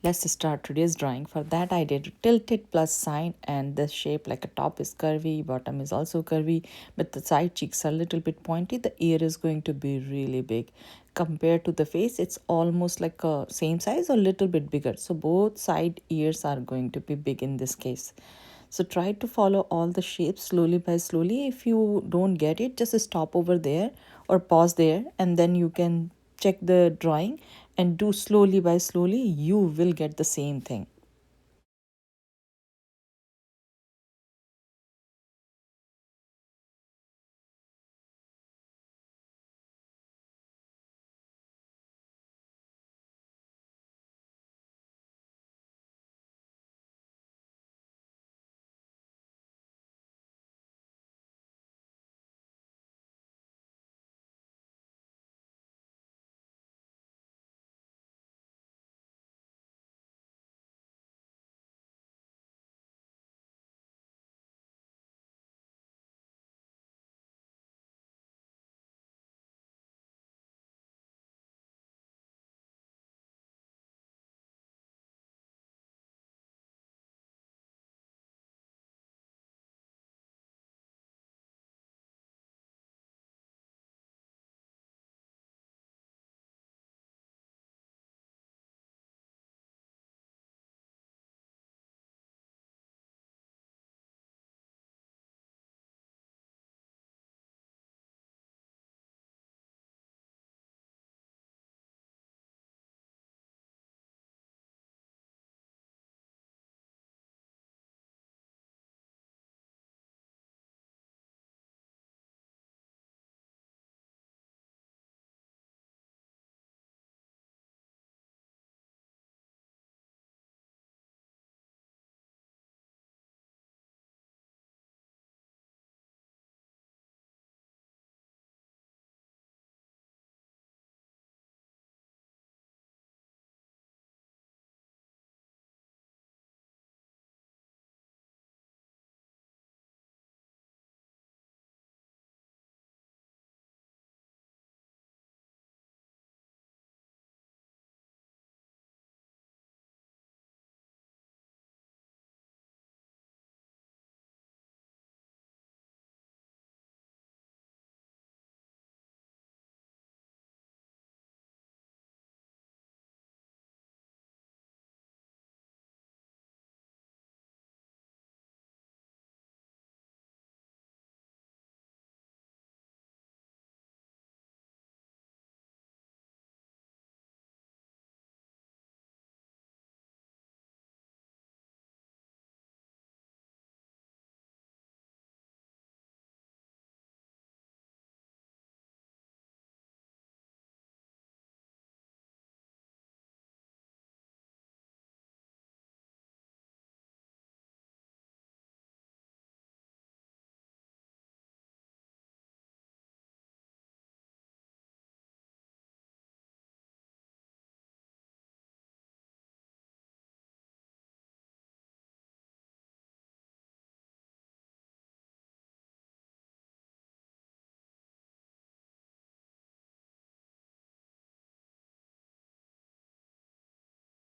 Let's start today's drawing. For that I did tilted plus sign, and the shape like a top is curvy, bottom is also curvy, but the side cheeks are a little bit pointy. The ear is going to be really big. Compared to the face, it's almost like a same size or little bit bigger. So both side ears are going to be big in this case. So try to follow all the shapes slowly by slowly. If you don't get it, just stop over there or pause there, and then you can check the drawing and do slowly by slowly. You will get the same thing.